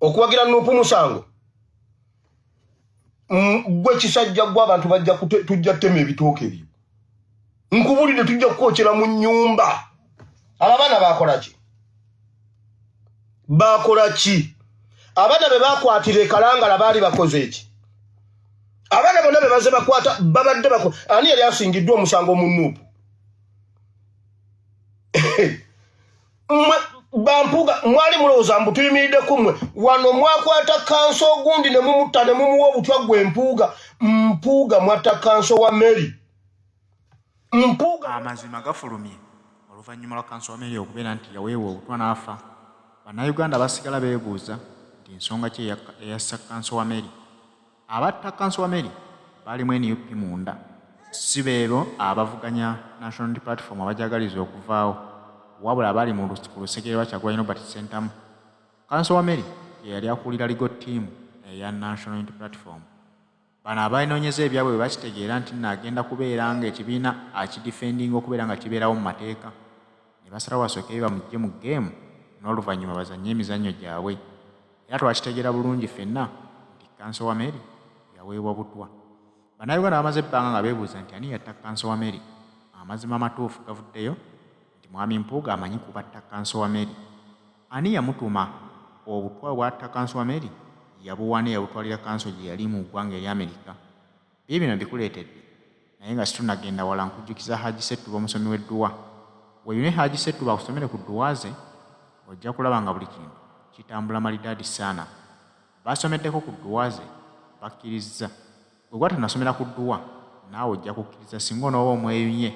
okuwagira Nuupu musango gwe kisajja gwa abantu bajja tujja ttema ebitooke ebyo nkubulire tujja kukookera mu nnyumba abaana bakola ki abaana be bakwatira ekalangala baali bakoze eki abaana bonna be baze bakwata babadde ani yali asingiddwa omusango mu Nuupu Bampuuga mwali mulowooza mbu tuyimiridde kumwe wano mwakwata kanso ogundi ne mumutta ne mumuwa obutwa gwe Mpuuga mwatta kanso Wameri amazima gafulumye oluvannyuma lwa kanso Wameri okubeera nti yaweebwa obutwa n'afa bannayuganda basigala beebuuza nti ensonga ki eyassa kanso Wameri abatta kanso Wameri baalimu NUP munda si beero abavuganya National Unity Platform abajagaliza okuvaawo wabula abali mu lusekere lwa Kyagulanyi Robert Ssentamu kanso Wameri ye yali akulira legal team eya National Unity Platform bano abainoonyeza ebyabwe bwe bakitegeera nti naagenda kubeera nga ekibiina akidifendinga okubeera nga kibeerawo mu mateeka ne basalawo basooke bamugye mu geemu n'oluvannyuma bazannye emizannyo gyabwe era twakitegeera bulungi ffenna nti kanso Wameri yaweebwa butwa bannayuganda bamaze ebbanga nga beebuuza nti ani yatta kanso Wameri amazima amatuufu gavuddeyo nti mwami Mpuuga amanyi kubatta kanso Wameri ani yamutuma obutwa bwatta kanso Wameri yabuwane yabutwalira kanso gye yali mu ggwanga eri Amerika bino bikuleetedde naye nga situnagenda wala nkujjukiza Haji Ssettuba omusomi w'edduwa weeyune Haji Ssettuba akusomere ku dduwa ze ojja kulaba nga buli kintu kitambula malidaadi saana basomeddeko ku dduwa ze bakkiriza bwe gwatanasomera ku dduwa naawe ojja kukkiriza singa onooba omweyunye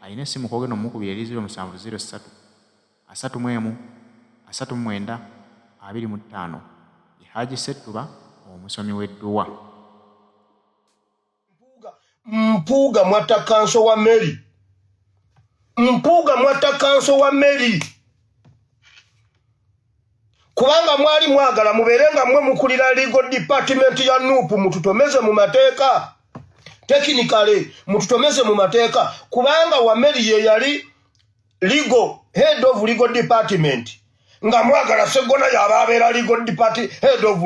alina essimu kwogeno mukubira eri 0703 31 39 25 Haji Ssettuba omusomi w'edduwa Mpuuga mwatta kanso Wameri Mpuuga mwatta kanso Wameri kubanga mwali mwagala mubeerenga mmwe mukulira legal department ya Nuupu mututomeze mu mateeka technically mututomeze mu mateeka kubanga Wameri ye yali legal head of legal department nga mwagala segona yababeera legal department head of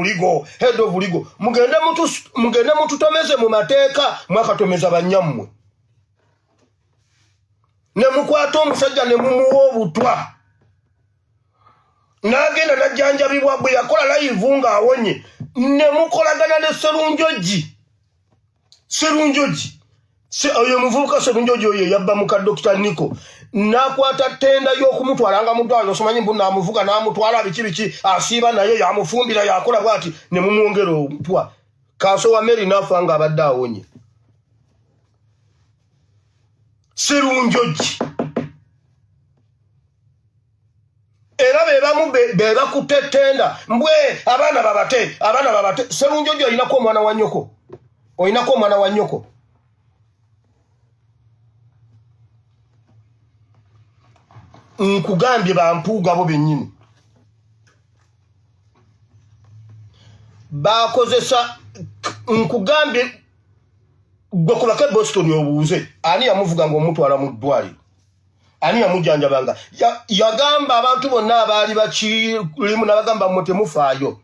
legal mugende mututomeze mu mateeka mwakatomeza banyammwe ne mukwata omusajja ne mumuwa obutwa n'agenda najjanjabibwa bwe yakola live nga awonye ne mukolagana ne Serunjoji oyo muvubuka Serunjoji oyo yabba muka Dr. Nico nakwata tenda y'okumutwalanga mudwalo osomanyi mbu namuvuga namutwala biki asiiba naye yamufumbira yakola bwati ne mumwongera obutwa kanso Wameri nafa nga abadde awonye Serunjoji era beba kutetenda mbwe abaana babate Serunjoji olinako omwana wa nnyoko nkugambye Bampuuga bo bennyini bakozesa nkugambye gwe kulake Boston obuuze ani yamuvuga nga omutwala mu ddwaliro ani yamujjanjabanga yagamba abantu bonna abaali bakirimu n'abagamba mmwe temufaayo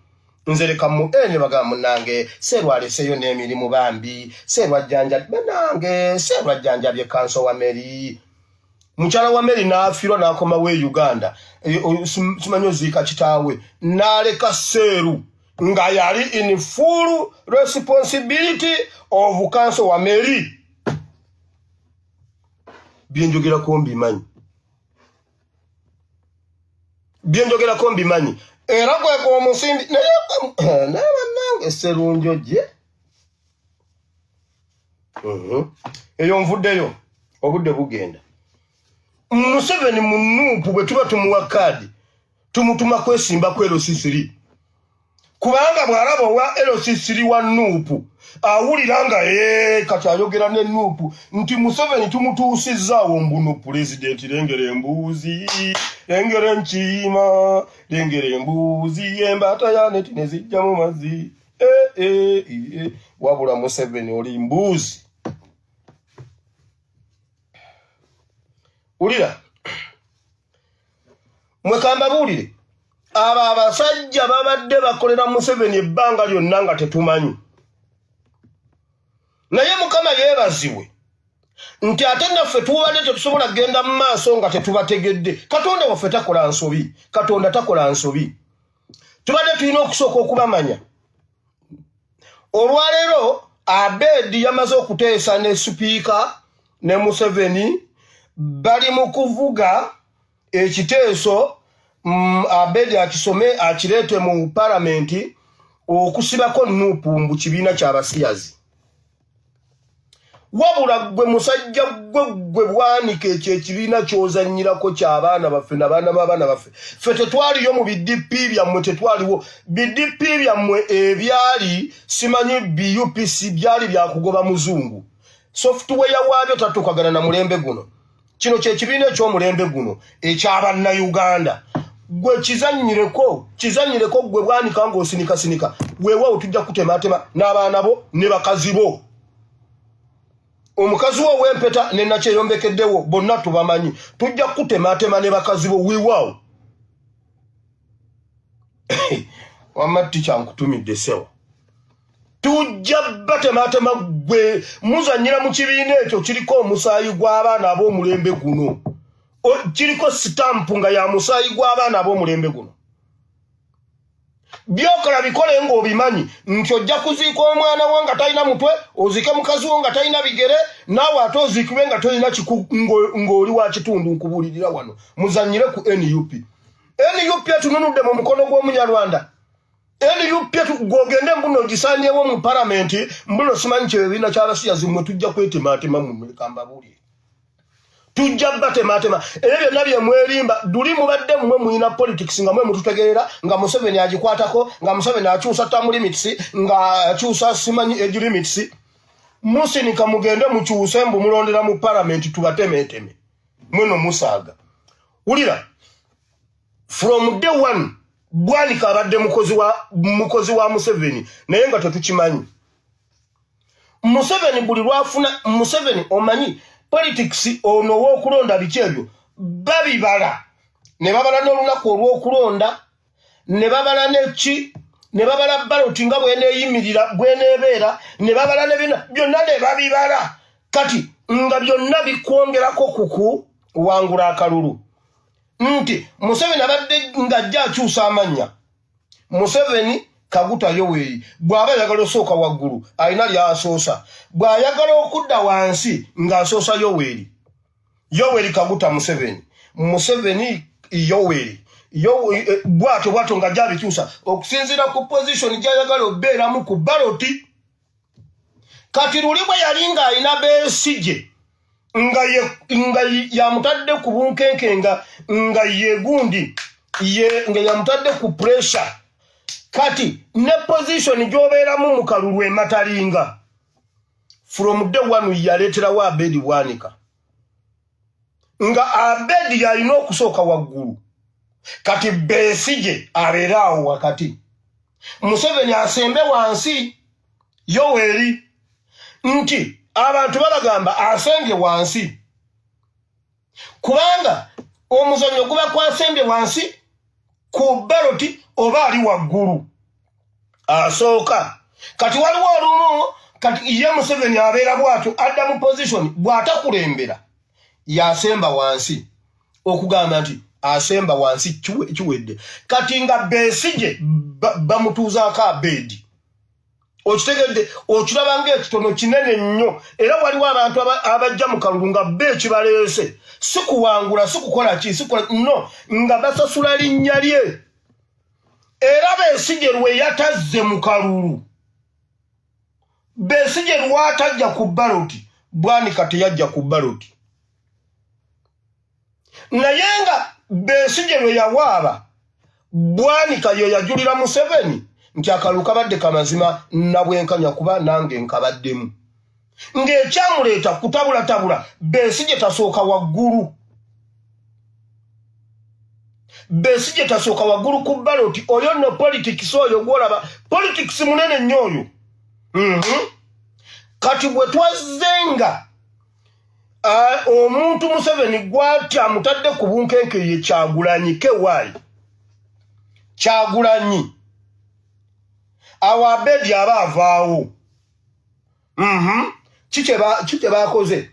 nze leka ne bagamba munnange serwaleseyo n'emirimu bambi serwajjanjabye kanso Wameri mukyala Wameri n'afiirwa n'akomawo e Uganda simanyi oziika kitaawe n'aleka Seeru nga yali in full responsibility of kanso Wameri byenjogerako mbimanyi era gweko omusimbi naye bannange Serunjoji eyo nvuddeyo obudde bugenda Museveni mu Nuupu bwe tuba tumuwa kaadi tumutuma kwesimba ku LC3 kubanga bw'alaba wa LC3 wa Nuupu awulira nga kati ayogera ne Nuupu nti Museveni tumutuusizzaawo mbuno pulezidenti lengera embuuzi lengera enkiima lengera embuuzi embaata yaneti ne zijja mu mazzi wabula Museveni oli mbuuzi ulira mwekamba buulire aba abasajja babadde bakolera Museveni ebbanga lyonna nga tetumanyi naye Mukama yeebazibwe nti ate naffe tubadde tetusobola kugenda mu maaso nga tetubategedde. Katonda waffe takola nsobi, Katonda takola nsobi, tubadde tulina okusooka okubamanya. Olwaleero Abedi yamaze okuteesa ne sipiika ne Museveni bali mu kuvuga ekiteeso Abedi akisome akireete mu palamenti okusibako Nuupu mu kibiina ky'abasiyazi. Wabula gwe musajja gwe bwanika ekyo ekibiina ky'ozannyirako ky'abaana baffe n'abaana b'abaana baffe. Ffe tetwaliyo mu BDP byammwe, tetwaliwo. BDP byammwe ebyali simanyi BUPC byali byakugoba muzungu. Software waabyo tatukagana na mulembe guno. Kino kye kibiina eky'omulembe guno eky'Abannayuganda. Gwe kizannyireko gwe bwanika ng'osinikasinika. Weewaawo tujja kutematema n'abaana bo ne bakazi bo. Omukazi wo w'empeta ne nakyeyombekeddewo bonna tubamanyi. Tujja kutematema ne bakazi bo weewaawo. Wamatti kyankutumidde sewa. Tujja batematema gwe muzannyira mu kibiina ekyo kiriko omusaayi gw'abaana ab'omulembe guno. Kiriko sitampu nga ya musaayi gw'abaana ab'omulembe guno. Byokola bikole ng'obimanyi nti ojja kuziika omwana wo nga talina mutwe, oziike mukazi wo nga talina bigere, naawe ate oziikibwe nga tolina kiku ng'oli wa kitundu nkubuulirira wano. Muzannyire ku NUP. NUP etununudde mu mukono gw'Omunyarwanda. NUP gwogende mbuno ogisaanyewo mu palamenti, mbuno simanyi kyebibiina ky'abasiyazi mmwe tujja kwetematema mu muleka mbabuulire. Tujja batematema. Ebyo byonna bye mwerimba duli mubadde mmwe muyina politics nga mwe mututegeera nga Museveni agikwatako, nga Museveni akyusa term limits, nga akyusa simanyi age limits. Musinika mugende mukyuse mbu mulondera mu parliament tubatemeteme. Mweno musaaga. Wulira. From day one Bwanika abadde mukozi wa Museveni naye nga tetukimanyi. Museveni buli lwafuna Museveni omanyi politics ono w'okulonda biki ebyo babibala ne babala n'olunaku olw'okulonda ne babala neki ne babala baloti nga bweneeyimirira bweneebeera ne babala ne byonna ne babibala kati nga byonna bikwongerako kuku wangula akalulu nti Museveni abadde ng'ajja akyusa amannya. Museveni Kaguta Yoweri bw'aba ayagala osooka waggulu alina ly'asoosa, bw'ayagala okudda wansi ng'asoosa Yoweri Kaguta Museveni Yoweri bw'atyo ng'ajja abikyusa okusinziira ku position gy'ayagala obbeeramu ku baloti. Kati luli bwe yali ng'alina Besigye nga yamutadde ku bunkenke nga yegundi nga yamutadde ku pressure. Kati ne position gy'obeeramu mu kalulu ematalinga. From day one yaleeterawo Abedi Bwanika. Nga Abedi yalina okusooka waggulu. Kati Besigye abeera awo wakati. Museveni asembe wansi Yoweri nti abantu babagamba asembye wansi. Kubanga omuzannyo guba kwasembye wansi ku baloti oba ali waggulu asooka. Kati waliwo olumu kati ye Museveni abeera bw'atyo adda mu position bw'atakulembera yasemba wansi okugamba nti asemba wansi kiwedde. Kati nga Besigye bamutuuzaako Abedi okitegedde okiraba ng'ekitono kinene nnyo era waliwo abantu abajja mu kalulu nga beekibaleese si kuwangula si kukola ki no nga basasula linnya lye. Era Besigye lwe yatazze mu kalulu, Besigye lwatajja ku baloti Bwanika teyajja ku baloti. Naye nga Besigye lwe yawaaba Bwanika ye yajulira Museveni nti akalu kabadde kamazima na bwenkanya kuba nange nkabaddemu. Ng'ekyamuleeta kutabula Besigye tasooka waggulu. Besigye tasooka waggulu ku baloti. Oyo no politics oyo gwolaba politics munene nnyo oyo. Kati bwe twazenga omuntu Museveni gw'ati amutadde ku bunkenke ye Kyagulanyi Kewaayi Kyagulanyi Awabedi aba avaawo. Kike bakoze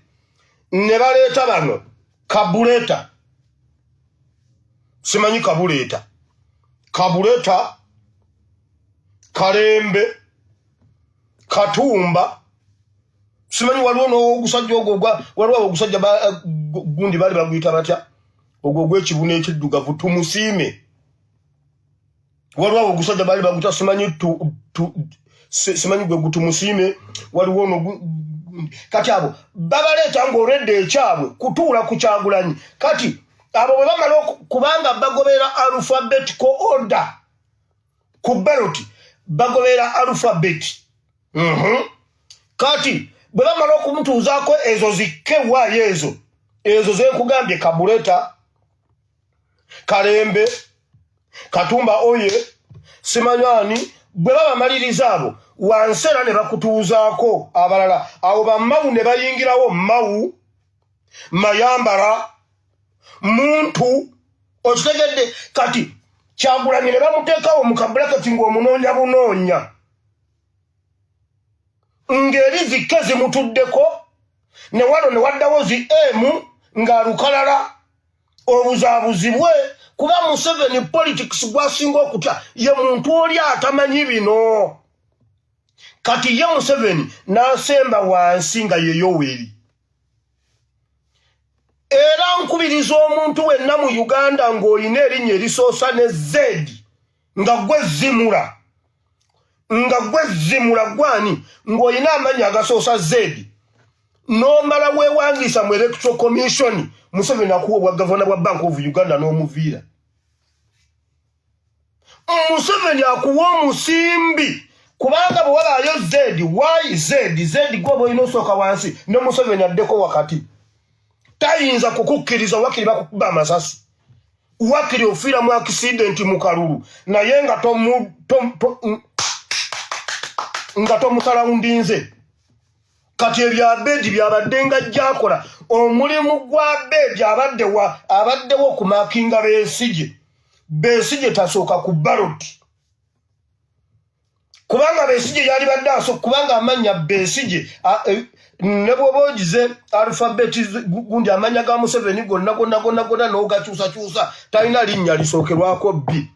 ne baleeta bano kabuleta. Simanyi kabuleta. Kabuleta, Kalembe, Katumba. Simanyi waliwo n'ogusajja ogwo waliwo ogusajja gundi bali baguyita batya ogwo gw'ekibuna ekiddugavu tumusiime. Waliwo ogusajja bali baguyita simanyi gwe gutumusiime waliwo no kati abo babaleeta ng'oredde ekyabwe kutuula ku Kyagulanyi. Kati abo bwe bamala kubanga bagobera alphabetical order ku ballot bagobera alphabet. Kati bwe bamala okumutuuzaako ezo zikkewaayo ezo ze nkugambye Kabuleta, Kalembe, Katumba oye simanyani bwe babamaliriza abo wansera ne bakutuuzaako abalala abo bamawu ne bayingirawo mawu Mayambara muntu okitegedde. Kati Kyagulanyi ne bamuteekawo mu kabulakati ng'omunoonya bunoonya ng'eri zikke zimutuddeko ne wano ne waddawo zi emu ng'alukalala obuzaabuzibwe kuba Museveni politics gwasinga okutya ye muntu oli atamanyi bino. Kati ye Museveni n'asemba wansi nga ye Yoweri. Era nkubiriza omuntu wenna mu Uganda ng'olina erinnya erisoosa ne Z nga gwe zimula gwani ng'olina amannya agasoosa Z n'omala weewandiisa mu Electoral Commission Museveni akuwa obwa gavana bwa Bank of Uganda n'omuviira. Museveni akuwa omusimbi kubanga bwe wabaayo Z why Z gwe bw'olina osooka wansi ne Museveni addeko wakati. Tayinza kukukkiriza wakiri bakukuba amasasi wakiri ofiira mu accident mu kalulu naye nga tomutalawundinze. Kati ebya Abedi byabadde nga jjakola omulimu gwa Abedi abaddewo okumakinga Besigye tasooka ku ballot kubanga Besigye yali badde asooka kubanga amanya Besigye ne bw'oba ogize alphabet gundi amanya ga Museveni gonna n'ogakyusakyusa talina linnya lisookerwako B.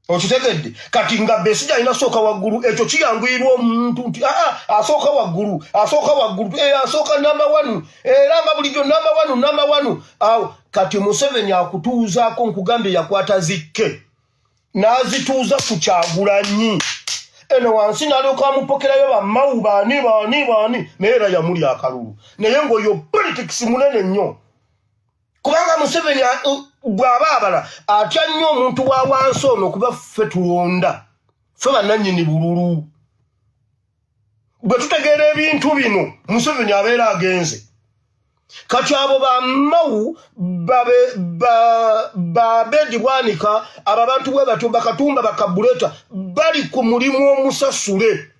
Okitegedde? Kati nga Besigye alina sooka waggulu ekyo kiyanguyirwa omuntu nti asooka waggulu asooka number 1 era nga bulijjo number 1 awo kati Museveni akutuuzaako nkugambye yakwata zikke n'azituuza ku Kyagulanyi eno wansi n'alyoka amupokerayo bamawu baani naye era yamuli akalulu naye ng'oyo politics munene nnyo kubanga Museveni bw'aba abala atya nnyo omuntu wa wansi ono kuba ffe tulonda ffe bannannyini bululu. Bwe tutegeera ebintu bino Museveni abeera agenze. Kati abo bamawu Abedi Bwanika abo abantu bwe batyo Katumba Bakabuleta bali ku mulimu omusasule.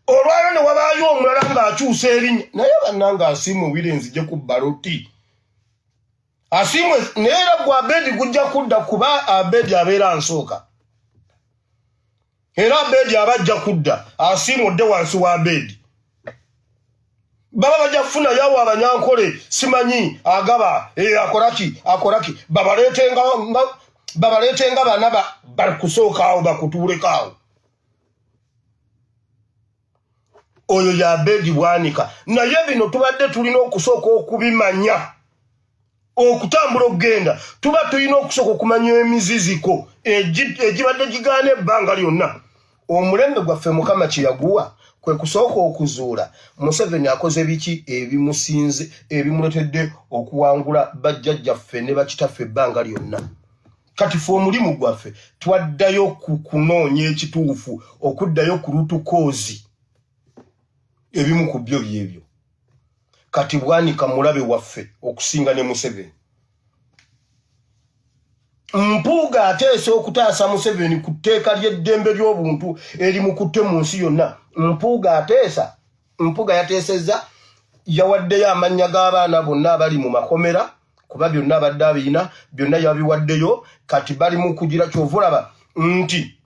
Olwalo ne wabaayo omulala ng'akyusa erinnya naye bannanga asiimwe Wirenzi ku baloti. Asiimwe naye era gwa Abedi gujja kudda kuba Abedi abeera nsooka. Era Abedi abajja kudda asiimwe odde wansi wa Abedi. Baba bajja kufuna yawo abanyankole simanyi agaba akoraki babaleetenga bana bakusooka awo bakutuuleko awo. Oyo ya Abedi Bwanika naye bino tubadde tulina okusooka okubimanya okutambula okugenda tuba tulina okusooka okumanya emiziziko egibadde gigaana ebbanga lyonna. Omulembe gwaffe Mukama kye yaguwa kwe kusooka okuzuula Museveni akoze biki ebimusinze ebimuletedde okuwangula bajjajjaffe ne bakitaffe ebbanga lyonna. Kati ffe omulimu gwaffe twaddayo ku kunoonya ekituufu okuddayo ku lutukoozi ebimu ku byo byebyo. Kati Bwanika mulabe waffe okusinga ne Museveni. Mpuuga ateesa okutaasa Museveni ku tteeka ly'eddembe ly'obuntu erimukutte mu nsi yonna. Mpuuga yateesezza yawaddeyo amannya g'abaana bonna abali mu makomera kuba byonna abadde abiina byonna yabiwaddeyo kati bali mu kugira kyovulaba nti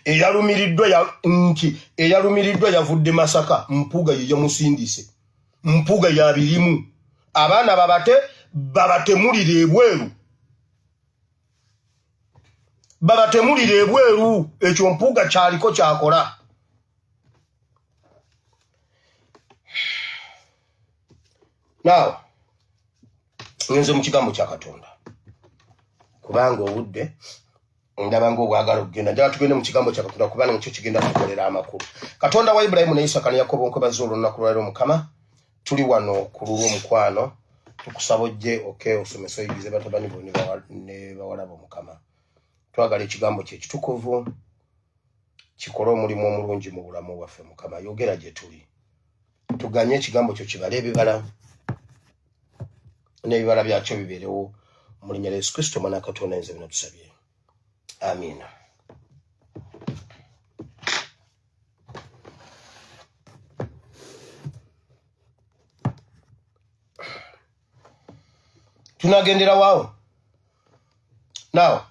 eyalumiridwa yavudde Masaka Mpuuga ye yamusindise Mpuuga yabirimu abaana babatemulira ebweru ekyo Mpuuga kyaliko kyakola. Now ngenze mu kigambo kya Katonda kubanga obudde ndaba ng'obwagala okugenda njala tugende mu kigambo kya Katonda kubanga nikyo kigenda tukolera amakulu. Katonda wa Ibulayimu ne Isaka ne Yakobo nkwebaza olunaku lwaleero Mukama tuli wano ku lw'omukwano tukusaba ojje osomesa oyigirize batabani bo ne bawala bo Mukama twagala ekigambo kye ekitukuvu kikole omulimu omulungi mu bulamu bwaffe Mukama yogera gye tuli tuganye ekigambo kyo kibale ebibala n'ebibala byakyo bibeerewo mu linnya lya Yesu Kristo Mwana wa Katonda nze bino tusabye amina. Tunagendera wao now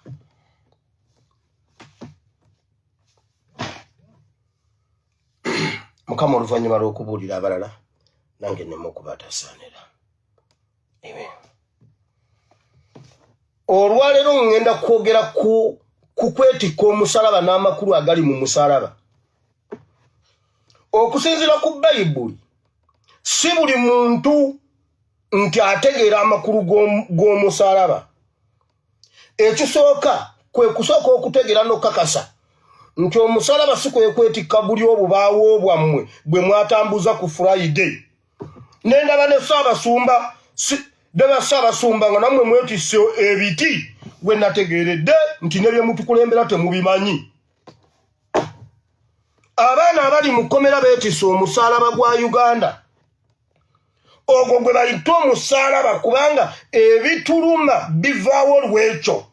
Mukama oluvannyuma lw'okubuulira abalala nange nneme okubatasaanira. Amen. Olwaleero ngenda kwogera ku kwetikka omusalaba n'amakulu agali mu musalaba. Okusinziira ku Bayibuli si buli muntu nti ategeera amakulu g'omusalaba. Ekisooka kwe kusooka okutegeera n'okakasa nti omusalaba si kwe kwetikka buli obubaawo bwammwe bwe mwatambuza ku Friday. Nendaba ne Ssaabasumba nga nammwe mwetisse ebiti bwe nategeeredde nti ne bye mutukulembera temubimanyi. Abaana abali mu kkomera beetisse omusalaba gwa Uganda. Ogwo gwe bayita omusalaba kubanga ebituluma bivaawo lwekyo.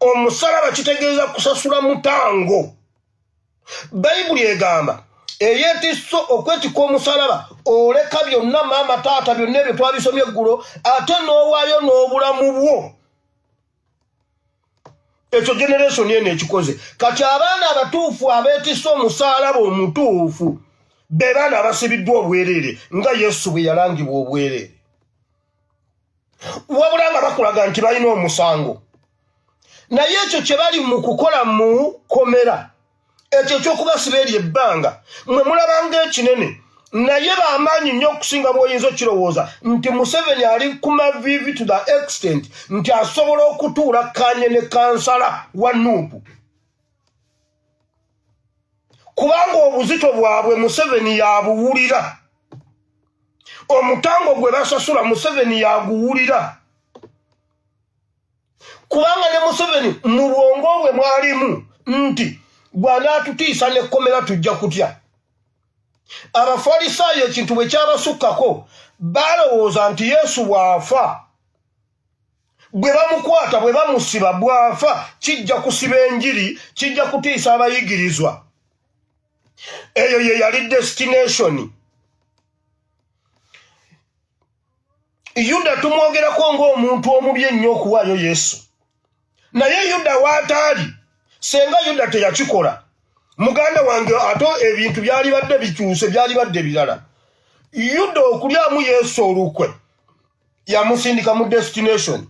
Omusalaba kitegeeza kusasula mutango. Bayibuli egamba eyeetisso okwetikka omusalaba oleka byonna maama taata byonna ebyo twabisomye eggulo ate n'owaayo n'obulamu bwo. Ekyo generation eno ekikoze. Kati abaana abatuufu abeetisse omusalaba omutuufu be baana abasibiddwa obwereere nga Yesu bwe yalangibwa obwereere. Wabula nga bakulaga nti balina omusango. Naye ekyo kye bali mu kukola mu komera ekyo ky'okubasiba eri ebbanga mwe mulabanga ekinene naye b'amaanyi nnyo okusinga bw'oyinza okirowooza nti Museveni ali ku mavivi to the extent nti asobola okutuula kanye ne kansala wa Nuupu. Kubanga obuzito bwabwe Museveni yabuwulira. Omutango gwe basasula Museveni yaguwulira. Kubanga ne Museveni mu bwongo bwe mwalimu nti bw'anaatutiisa n'ekkomera tujja kutya. Abafalisaayo ekintu bwe kyabasukkako balowooza nti Yesu bw'afa bwe bamukwata bwe bamusiba bw'afa kijja kusiba enjiri kijja kutiisa abayigirizwa. Eyo ye yali destination. Yuda tumwogerako ng'omuntu omubi ennyo okuwaayo Yesu. Naye Yuda waataali senga Yuda teyakikola. Muganda wange ate ebintu byali badde bikyuse byali badde birala. Yuda okulyamu Yesu olukwe yamusindika mu destination.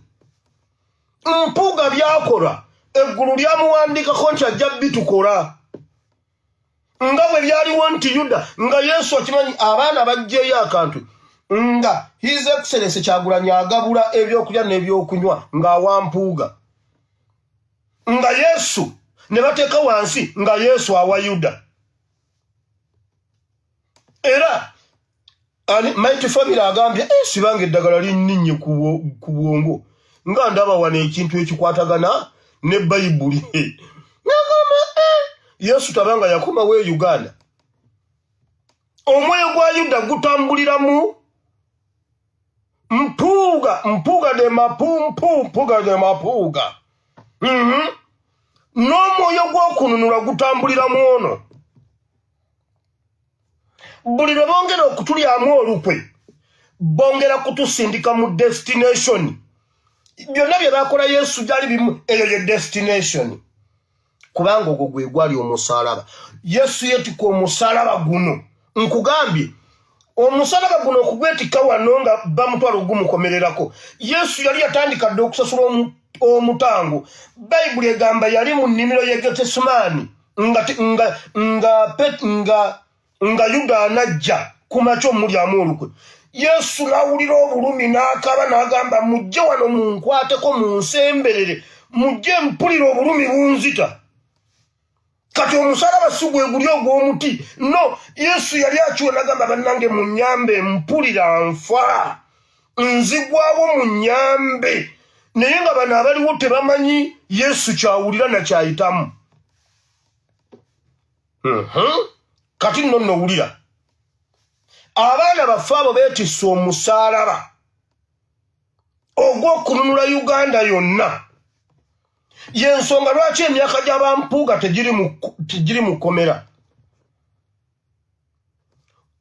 Mpuuga byakola eggulu lyamuwandikako nti ajja bitukola. Nga bwe byaliwo nti Yuda nga Yesu akimanyi abaana bajjeyo akantu nga His Excellency Kyagulanyi agabula ebyokulya n'ebyokunywa ng'awa Mpuuga. Nga Yesu ne bateeka wansi nga Yesu awa Yuda. Era Mighty Family agambye sibanga eddagala linninye ku bwongo nga ndaba wano ekintu ekikwatagana ne Bayibuli. Nagamba Yesu tabanga yakoma we Uganda. Omwoyo gwa Yuda gutambulira mu Mpuuga de Mpuuga. N'omwoyo gw'okununula gutambuliramu ono. Buli lwe bongera okutulyamu olukwe bongera kutusindika mu destination. Byonna bye bakola Yesu byali bimu, eyo ye destination. Kubanga ogwo gwe gwali omusalaba. Yesu yeetika omusalaba guno. Nkugambye, omusalaba guno okugwetika wano nga bamutwala ogumukomererako. Yesu yali yatandika dde okusasula omutango. Bayibuli egamba yali mu nnimiro y'e Getesemaani nga Yuda anajja ku makya omulyamu olukwe. Yesu n'awulira obulumi n'akaaba n'agamba mujje wano munkwateko munsemberere, mujje mpulira obulumi bunzita. Kati omusalaba si gwe guli ogw'omuti. No, Yesu yali akiwe n'agamba bannange munnyambe mpulira nfa. Nzigwawo munnyambe. Naye nga bano abaliwo tebamanyi Yesu kyawulira na kyayitamu. Kati nno wulira. Abaana baffe abo beetisse omusalaba ogw'okununula Uganda yonna. Yensonga lwaki emyaka gy'abampuuga tegiri mu kkomera.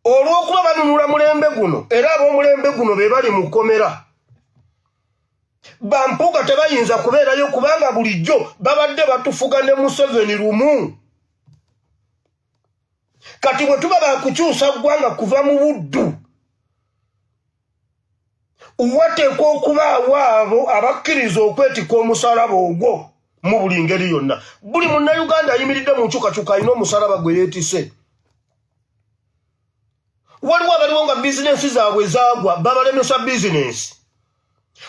Olw'okuba banunula mulembe guno era ab'omulembe guno be bali mu kkomera. Bampuuga tebayinza kubeerayo kubanga bulijjo babadde batufuga ne Museveni lumu. Kati bwe tuba bakukyusa ggwanga kuva mu buddu, wateekwa okubaawo abo abakkiriza okwetika omusalaba ogwo mu buli ngeri yonna. Buli munnayuganda ayimiridde mu nkyukakyuka alina omusalaba gwe yeetise. Waliwo abaliwo nga bizinensi zaabwe zaagwa babalemesa bizinensi.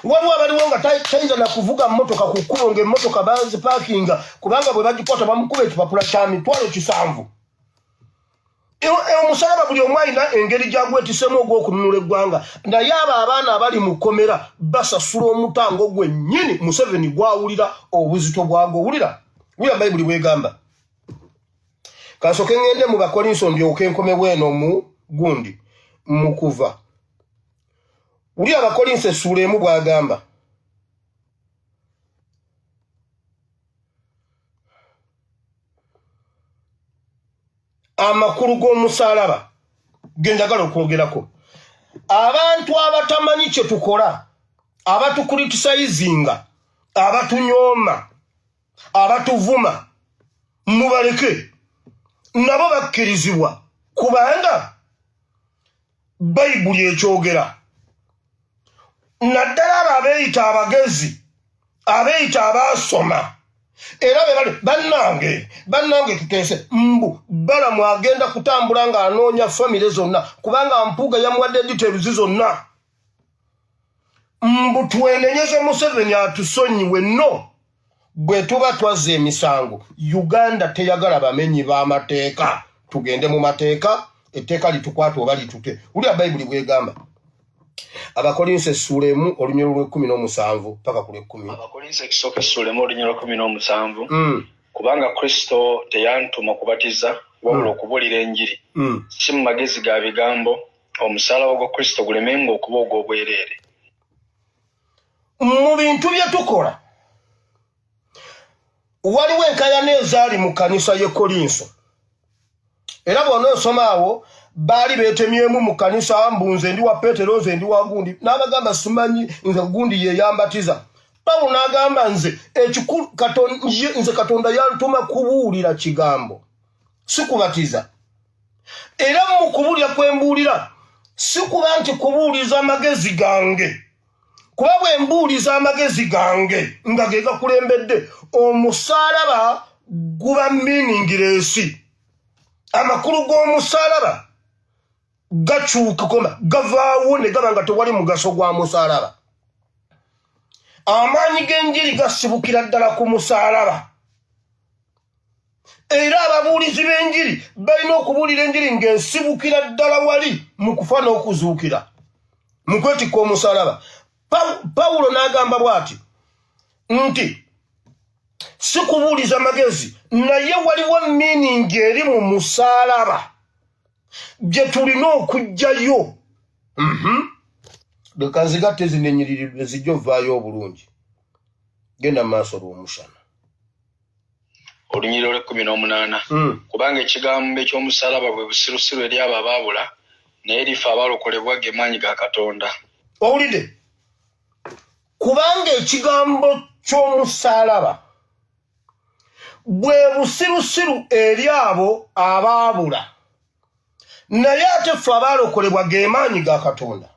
Waliwo abaliwo nga tayinza na kuvuga mmotoka ku kkubo ng'emmotoka bazipaakinga kubanga bwe bagikwata bamukuba ekipapula kya mitwalo 700. Omusalaba buli omu alina engeri gyagwetisemu ogw'okununula eggwanga. Naye abo abaana abali mu kkomera basasula omutango gwennyini Museveni gwawulira obuzito bwagwo. Wulira Bayibuli bwegamba. Kasooke ngende mu Bakolinso ndyoke nkomewo eno mu gundi mu Kuva. Wulira Abakolinso essuula 1 bw'agamba. Amakulu g'omusalaba genjagala okwogerako. Abantu abatamanyi kye tukola, abatukritisayizinga, abatunyooma, abatuvuma, mubaleke. Nabo bakkirizibwa kubanga Bayibuli ekyogera. Naddala abo abeeyita abagezi, abeeyita abaasoma. Era bannange tuteese mbu Balamu agenda kutambula nga anoonya famire zonna kubanga Mpuuga yamuwadde details zonna. Mbu twenenyeze Museveni atusonyiwe. No, bwe tuba twazza emisango Uganda teyagala bamenyi b'amateeka. Tugende mu mateeka, etteeka litukwata oba litute. Wulira Bayibuli bwegamba. Abakolinso essuula 1 olunyolo lw'17 paka ku lw'10. Abakolinso ekisooka essuula 1 olunyolo lw'17. Kubanga Kristo teyantuma kubatiza wabula okubuulira enjiri. Si mu magezi ga bigambo, omusalaba gwa Kristo gulemenga okuba ogw'obwereere. Mu bintu bye tukola waliwo enkayana ezaali mu kkanisa y'e Kolinso. Era bw'ona osoma awo baali beetemyemu mu kkanisa mbu nze ndi wa Peetero, nze ndi wa gundi. N'abagamba simanyi nze gundi ye yambatiza. Pawulo n'agamba nze Katonda yantuma kubuulira kigambo, si kubatiza. Era mu kubuulira kwe mbuulira si kuba nti kubuuliza amagezi gange. Kuba bwe mbuuliza amagezi gange nga ge gakulembedde, omusalaba guba meaningless. Amakulu g'omusalaba gakyuka koma gavaawo ne gaba nga tewali mugaso gwa musalaba. Amaanyi g'enjiri gasibukira ddala ku musalaba. Era ababuulizi b'enjiri balina okubuulira enjiri ng'ensibukira ddala wali mu kufa n'okuzuukira mu kwetikka omusalaba. Pawulo n'agamba bw'ati nti si kubuuliza magezi, naye waliwo meaning eri mu musalaba gye tulina okuggyayo. Leka nzigatte zino ennyiriri zijja ovaayo obulungi. Genda mu maaso lw'omushana. Olunyiriro lw'18. Kubanga ekigambo eky'omusalaba bwe busirusiru eri abo abaabula, naye lifa abalokolebwa gemaanyi ga Katonda. Owulidde? Kubanga ekigambo ky'omusaalaba bwe busirusiru eri abo abaabula, naye ate ffe abalokolebwa gemaanyi ga Katonda.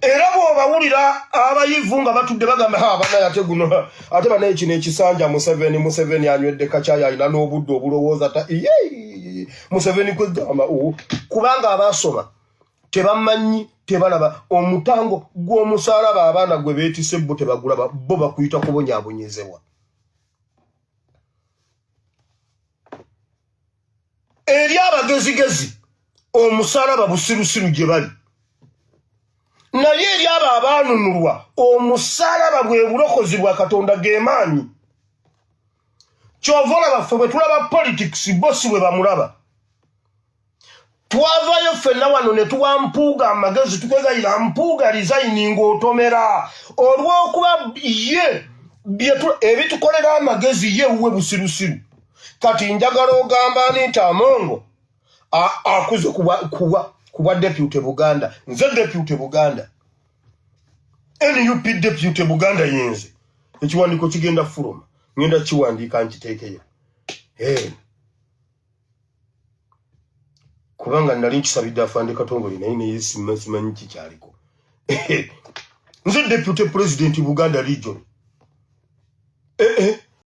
Era bw'obawulira abayivu nga batudde bagamba banaye ate guno ate banaye kino ekisanja Museveni anywedde kacaayi alina n'obudde obulowooza Museveni kwegamba kubanga abaasoma tebamanyi tebalaba omutango gw'omusaalaba abaana gwe beetise bo tebagulaba, bo bakuyita kubonyaabonyezebwa. Eri abagezigezi omusaalaba busirusiru gye bali, naye eri abo abaanunulwa omusaalaba bwe bulokozi bwa Katonda gemaanyi. Kyova olaba ffe bwe tulaba politics bosi bwe bamulaba. Twavayo ffenna wano ne tuwa Mpuuga amagezi tukegayira Mpuuga resigning otomera olw'okuba ye ebitukolera amagezi ye uwe busirusiru. Kati njagala ogamba nti Amongo akuze kuba deputy Buganda, nze deputy Buganda, NUP deputy Buganda yenze ekiwandiiko kigenda fuluma, ngenda kiwandiika nkiteekeyo. Kubanga nali nkisabidde afande Katongole naye naye simanyi kikyaliko. Nze deputy president Buganda region.